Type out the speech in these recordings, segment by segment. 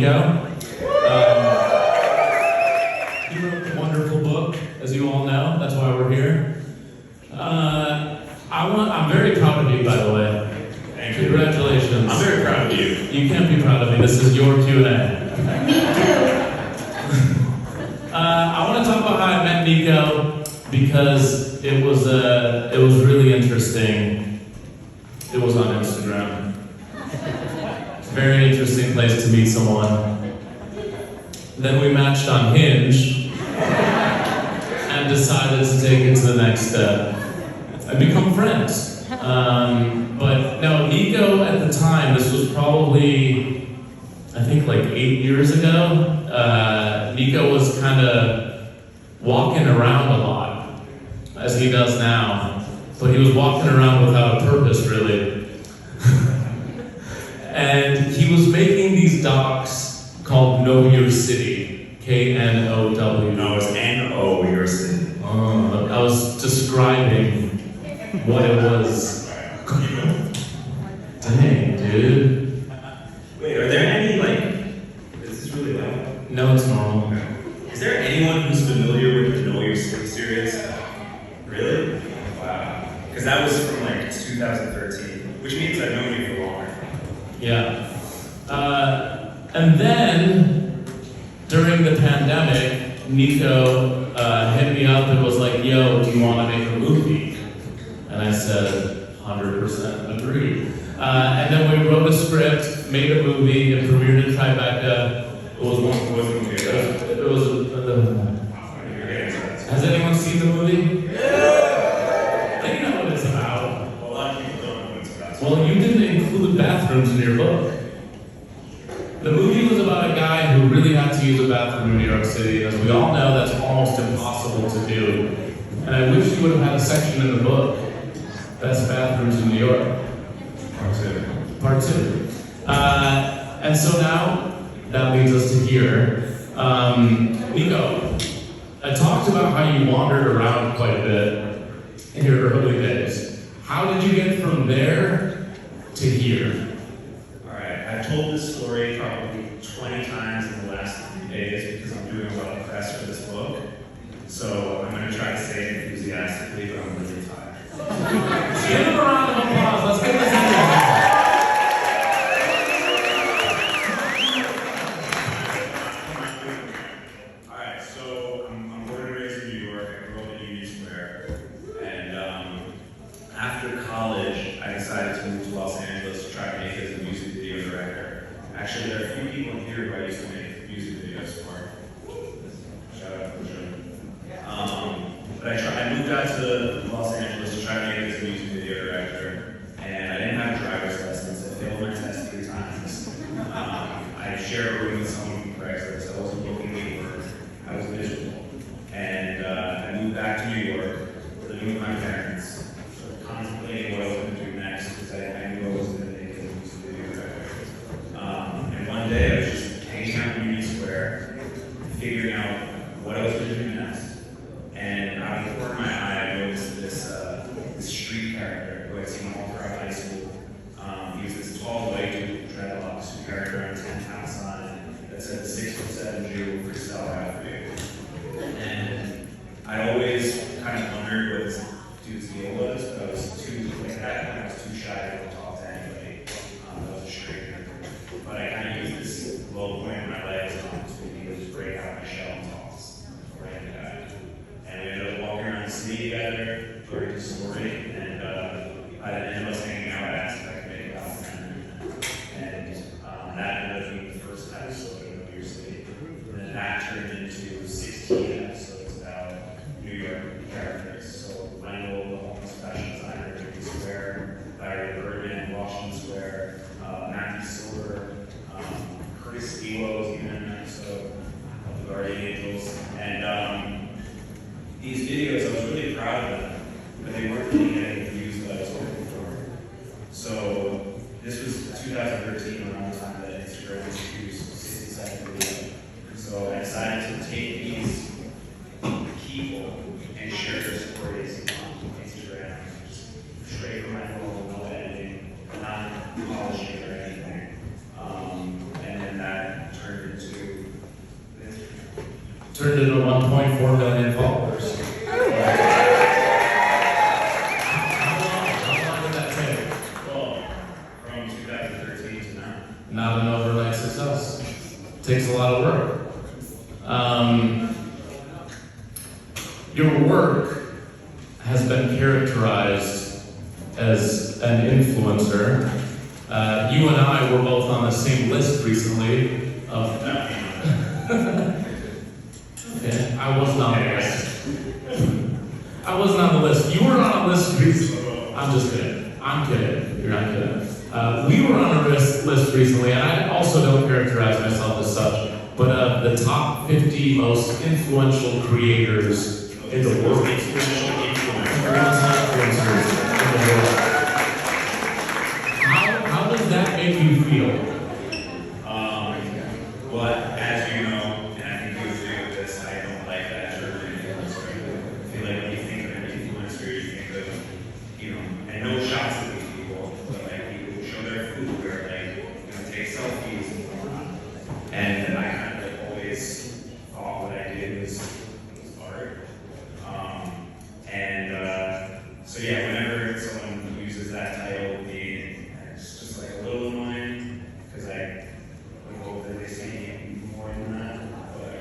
Nico. He wrote the wonderful book, as you all know. That's why we're here. I'm very proud of you, by the way. Thank you. Congratulations. I'm very proud of you. You can't be proud of me. This is your Q&A. Me too. I want to talk about how I met Nico because it was really interesting. It was on Instagram. Very interesting place to meet someone. Then we matched on Hinge and decided to take it to the next step and become friends. But no, Nico at the time, this was probably, I think like 8 years ago, Nico was kind of walking around a lot, as he does now. But he was walking around without a purpose, really. And he was making these docs called Know Your City, K-N-O-W. No, it's N-O, your city. I was describing what it was. Dang, dude. Wait, are there any, is this really loud? No, it's normal. Is there anyone who's familiar with the Know Your City series? Really? Wow. Because that was from 2013, which means I've known you for longer. Yeah. And then, during the pandemic, Nico hit me up and was like, yo, do you want to make a movie? And I said, 100% agree. And then we wrote a script, made a movie, and premiered in Tribeca. It was has anyone seen the movie? Yeah! They know what it's about. A lot of people don't know what it's about. Well, you didn't include bathrooms in your book. The movie was about a guy who really had to use a bathroom in New York City. As we all know, that's almost impossible to do. And I wish you would have had a section in the book, Best Bathrooms in New York. Part two. And so now, that leads us to here. Nico, I talked about how you wandered around quite a bit in your early days. How did you get from there to here? Alright, I've told this story probably 20 times in the last 3 days because I'm doing a lot of press for this book. So I'm going to try to say it enthusiastically, but I'm really tired. Give him a round of applause. Let's get this in there. Alright, so I'm born and raised in New York. I grew up in Union Square. And after college, I decided to move to Los Angeles to try to make it as a music video director. Actually, there are a few people in here who I used to make music videos for. Shout out for sure. But I moved out to Los Angeles to try to make it as a music video director, and I didn't have a driver's license. I failed my test 3 times. I shared a room with someone from Craigslist. I wasn't looking for work. I was miserable. And I moved back to New York, living with my parents, sort of contemplating what I was going to do next, because I knew I wasn't going to make it as a music video director. And one day I was just hanging out in Union Square, figuring out what I was going to do next. And out of the corner of my eye, I noticed this street character who I'd seen all throughout high school. He was this tall white dude with dreadlocks who carried around a 10-pound sign that said the 6'7" Jew will freestyle rap for you. And I always kind of wondered what this dude's deal was, but I was too, at that point, I was too shy to talk to anybody. I was a stranger. But I kind of used this low point in my life as an opportunity to just break out my shell and talk to a random guy. And we ended up walking around the city together, touring the story, and by the end of us hanging out, I asked if I could make a documentary. And that ended up being the first episode of Know Your City. And then that turned into 16 episodes about New York characters. So Wendell, the homeless fashion designer in Union Square, Larry Bergman, Washington Square, Matthew Silver, Chris Ewo was even in an episode of the Guardian Angels. And these videos, I was really proud of them, but they weren't really getting the views that I was hoping for. So this was 2013, around the time that Instagram introduced 60-second video. So I decided to take these people and share their stories on Instagram, just straight from my phone, no editing, not polishing or anything. And then that turned turned into 1.4 million followers. How long did that take? Well, from 2013 to now. Not an overnight success. Takes a lot of work. Your work has been characterized as an influencer. You and I were both on the same list recently of. Okay, I wasn't on the list. I wasn't on the list. You were on a list recently. I'm just kidding. I'm kidding. You're not kidding. We were on a list recently, and I also don't characterize myself as such, but the top 50 most influential creators in the world. Influential influencers in the world. How does that make you feel? Well, as you know, and I think you agree with this, I don't like that term influencer. I feel like when you think of an influencer, you think of, and no shots at these people, but like people who show their food or like, take selfies and whatnot. And I kind of like always thought what I did was art. So yeah, whenever someone uses that title, it's just like a little annoying, because I hope that they see more than that. But,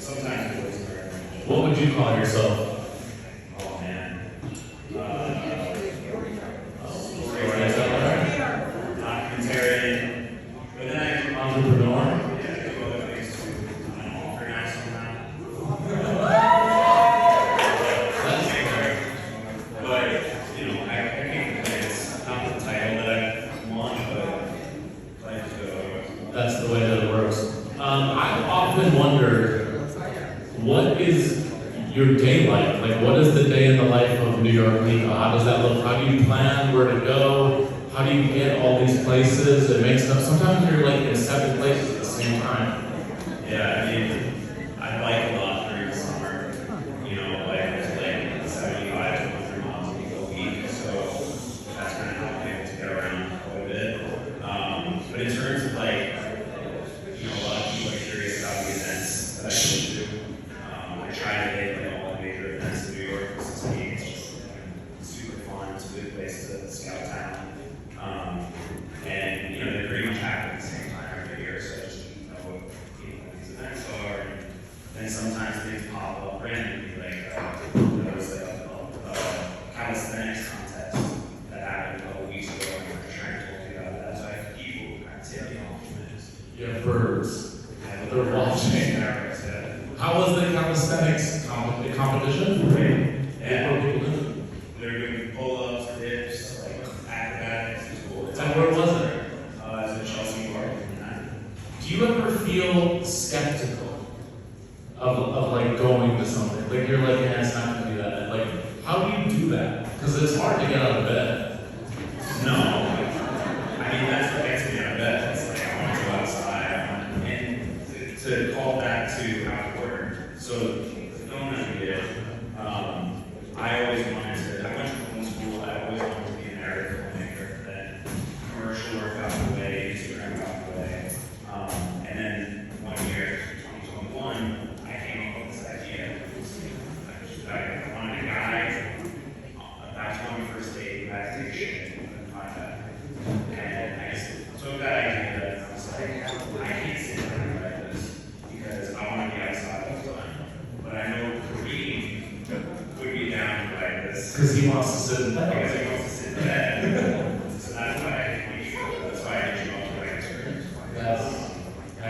sometimes it was very much. What would you call yourself? Oh man. Storyteller? Documentarian. But then I do Entrepreneur? other things too. I'm organized somehow. But, I can't complain. It's not the title that I want, but life is good. That's the way that it works. I've often wondered, what is your day like? Like, what is the day in the life of New York Nico? How does that look? How do you plan where to go? How do you get all these places? It makes them, sometimes you're like in 7 places at the same time. Yeah, I bike a lot during the summer. It's like 75 to 100 miles a week, so that's kind of how I'm able to get around quite a bit. But in terms of a lot of people are curious about the events that I go to. I try to hit all the major events in New York. It's just super fun. It's a good place to scout town. And they pretty much happen at the same time every year, so I just know what these events are. And sometimes things pop up randomly, like there was a calisthenics contest that happened a couple weeks ago, and I'm trying to talk about that. So I have people who kind of tip me off from this. You have birds. They're watching. How was the calisthenics competition? Great. Yeah. They're doing pull-ups, dips, like acrobatics. It's cool. And where was it? It's in Chelsea Park. Do you ever feel skeptical of like going to something? Like you're like, yeah, it's not gonna be that. Like, how do you do that? Because it's hard to get out of bed. No. That's what gets me out of bed. It's like I want to go outside. And to call back to outward. So, don't understand. I always wanted to, I went to film school, I always wanted to be an narrative filmmaker. Then commercial work out the way, Instagram out the way. And then one year, 2021, I came up with this idea. I wanted a guy back to my first date, who had to take a shit, and couldn't find that. And I just took that idea, and I was like, I can't sit down and write this, because I want to be outside all the time. But I know Kareem would be down to write this. Because he wants to sit in bed. Because he wants to sit in bed. So that's why I did you. That's why I did you all to write this. Yes. I